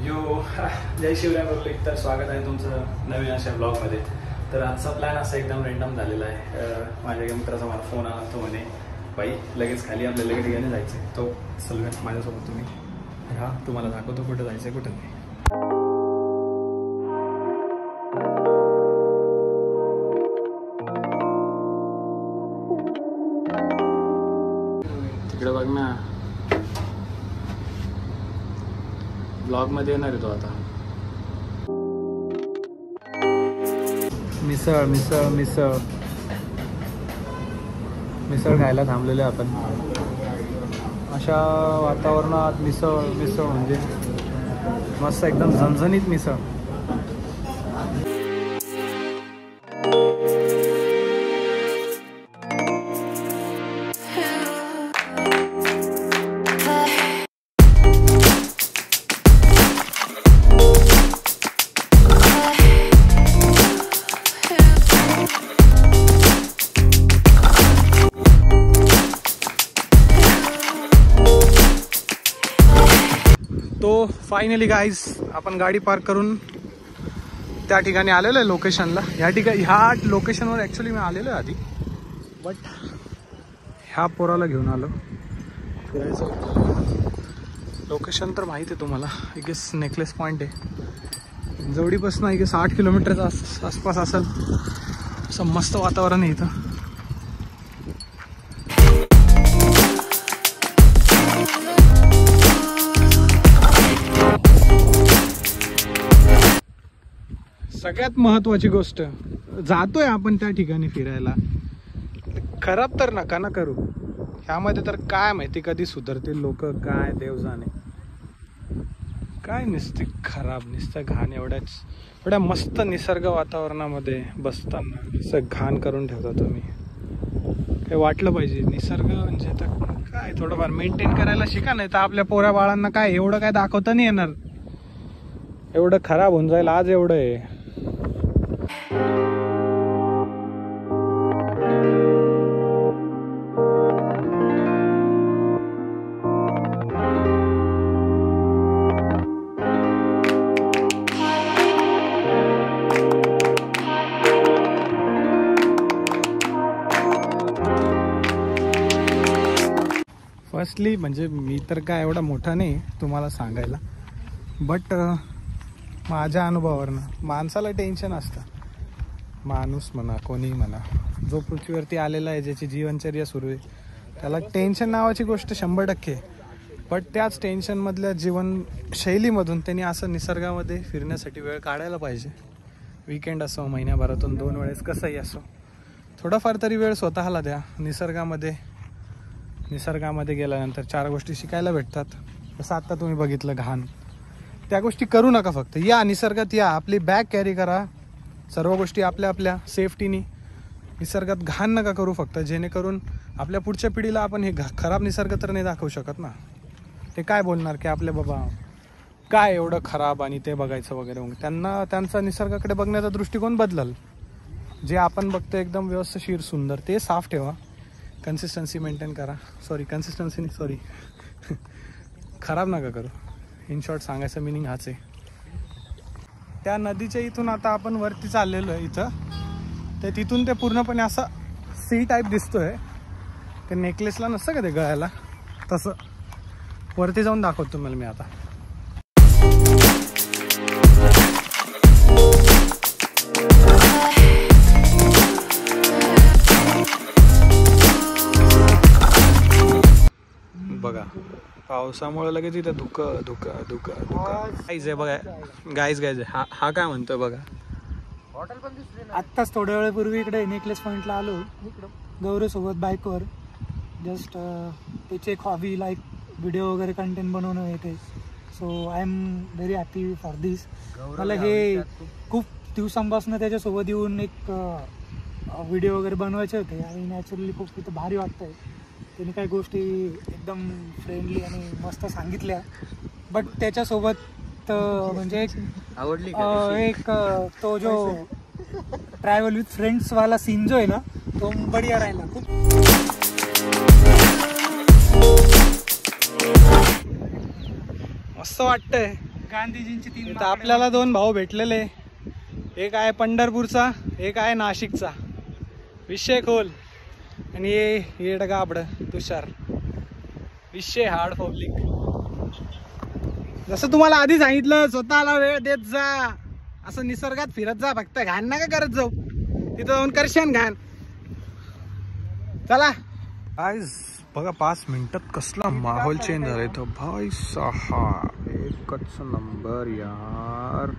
जय Shivray public. तर स्वागत आहे तुमचं नवीन अशा ब्लॉगमध्ये. तर आजचा प्लॅन असा एकदम रँडम झालेला आहे. माझ्या एका मित्राचा मला फोन आला. तो म्हणे बाई लगेच खाली आपल्याला लगेच ठिकाणी जायचं आहे. तो सलगन माझ्यासोबत तुम्ही हा तुम्हाला दाखवतो कुठं जायचं आहे कुठं नाही. तिकडे बघ ना, ब्लॉग मध्ये येणार आहे तो आता. मिसळ मिसळ मिसळ मिसळ खायला थांबलेले आपण. अशा वातावरणात मिसळ मिसळ म्हणजे मस्त एकदम झणझणीत मिसळ. तो फायनली गाईज आपण गाडी पार्क करून त्या ठिकाणी आलेलो आहे लोकेशनला. ह्या लोकेशनवर ॲक्च्युली मी आलेलो आहे आधी, बट ह्या पोराला घेऊन आलो फिरायचं. लोकेशन तर माहीत आहे तुम्हाला, आय गेस नेकलेस पॉईंट आहे. जवळीपासून आय गेस 8 किलोमीटरचा आसपास असेल. असं मस्त वातावरण आहे इथं. सगळ्यात महत्त्वाची गोष्ट, जातोय आपण त्या ठिकाणी फिरायला, खराब तर नका ना करू. ह्यामध्ये तर काय माहिती कधी सुधारतील लोक, काय देव जाणे. काय नुसती खराब नुसतं घाण. एवढ्या मस्त निसर्ग वातावरणामध्ये बसताना असं घाण करून ठेवता तुम्ही. काय वाटलं पाहिजे. निसर्ग म्हणजे तर काय थोडंफार मेंटेन करायला शिका, नाही तर आपल्या पोऱ्या बाळांना काय एवढं काय दाखवता नाही येणार. एवढं खराब होऊन जाईल आज एवढं आहे. फर्स्टली म्हणजे मी तर काय एवढा मोठा नाही तुम्हाला सांगायला, बट माझ्या अनुभवावरनं माणसाला टेन्शन असतं. माणूस म्हणा कोणी म्हणा, जो पृथ्वीवरती आलेला आहे, ज्याची जीवनचर्या सुरू आहे, त्याला टेन्शन नावाची गोष्ट 100%. बट त्याच टेन्शनमधल्या जीवनशैलीमधून त्यांनी असं निसर्गामध्ये फिरण्यासाठी वेळ काढायला पाहिजे. वीकेंड असो, महिन्याभरातून 2 वेळेस, कसंही असो, थोडाफार तरी वेळ स्वतःला द्या. निसर्गामध्ये गेल्यानंतर 4 गोष्टी शिकायला भेटतात. जसं आत्ता तुम्ही बघितलं घाण, त्या गोष्टी करू नका. फक्त या निसर्गात या, आपली बॅग कॅरी करा, सर्व गोष्टी आपल्या आपल्या सेफ्टीनी. निसर्गात घाण नका करू फक्त, जेणेकरून आपल्या पुढच्या पिढीला आपण हे खराब निसर्ग तर नाही दाखवू शकत ना. ते काय बोलणार की आपल्या बाबा काय एवढं खराब आणि ते बघायचं वगैरे. त्यांचा निसर्गाकडे बघण्याचा दृष्टिकोन बदलल. जे आपण बघतो एकदम व्यवस्थिशीर सुंदर, ते साफ ठेवा. कन्सिस्टन्सी मेंटेन करा. सॉरी खराब नका करू. इन शॉर्ट सांगायचं मिनिंग हाच आहे. त्या नदीच्या इथून आता आपण वरती चाललेलो आहे. इथं ते तिथून ते पूर्णपणे असा सी टाईप दिसतोय. ते नेकलेसला नसतं का ते गळ्याला, तसं वरती जाऊन दाखवतो तुम्हाला मी आता. बघा पावसामुळे लगेच इथं धुकं गाईज आहे बघा. गाईज हा काय म्हणतोय बघा. आत्ताच थोड्या वेळापूर्वी इकडे नेकलेस पॉईंटला आलो गौरव सोबत बाईकवर. जस्ट त्याची एक हॉबी, लाईक व्हिडिओ वगैरे कंटेंट बनवणं येते. So I am very happy for this. मला हे खूप दिवसांपासून त्याच्यासोबत येऊन एक व्हिडिओ वगैरे बनवायचे होते आणि नॅचरली खूप तिथं भारी वाटतंय. त्यांनी काही गोष्टी एकदम फ्रेंडली आणि मस्त सांगितल्या. बट त्याच्यासोबत म्हणजे एक तो जो ट्रॅव्हल विथ फ्रेंड्सवाला सीन जो आहे ना, तो बढिया राहिला खूप. मस्त वाटतंय. गांधीजींची 3 इथं आपल्याला 2 भाऊ भेटलेले, एक आहे पंढरपूरचा, एक आहे नाशिकचा. विषय खोल. आणि ये गाबड तुषार, विषय हार्ड पब्लिक. जसं तुम्हाला आधी सांगितलं, स्वतःला वेळ देत जा, असं निसर्गात फिरत जा, फक्त घाण नका करत जाऊ. तिथं जाऊन करशान घाण. चला गाईज बघा, 5 मिनिटात कसला माहोल चेंज झाला इथं. भाई साहेब एकच नंबर यार.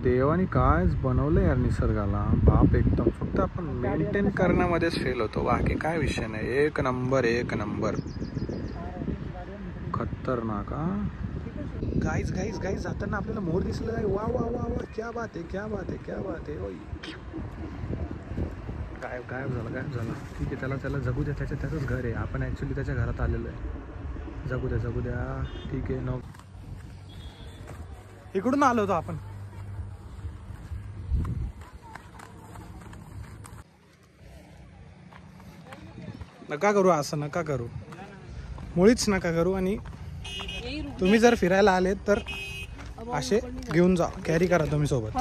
देवाने कायच बनवलं यार निसर्गाला, बाप एकदम. फक्त आपण मेंटेन करण्यामध्येच फेल होतो, बाकी काय विषय नाही. एक नंबर एक नंबर, खतरनाक. गाईज गाईज गाईज जाताना आपल्याला मोर दिसलं आहे. वा वा वा वा, क्या बात आहे, क्या बात आहे, क्या बात आहे. ओय गायब गायब झाला, गायब झाला. ठीक आहे, त्याला जगू द्या, त्याचंच घर आहे. आपण ॲक्च्युली त्याच्या घरात आलेलो आहे. जगू द्या जगू द्या, ठीक आहे. नो, इकडून आलो होतो आपण. नका करू असं, नका करू, मुळीच नका करू. आणि तुम्ही जर फिरायला आलेत तर असे घेऊन जा, कॅरी करा तुम्ही सोबत.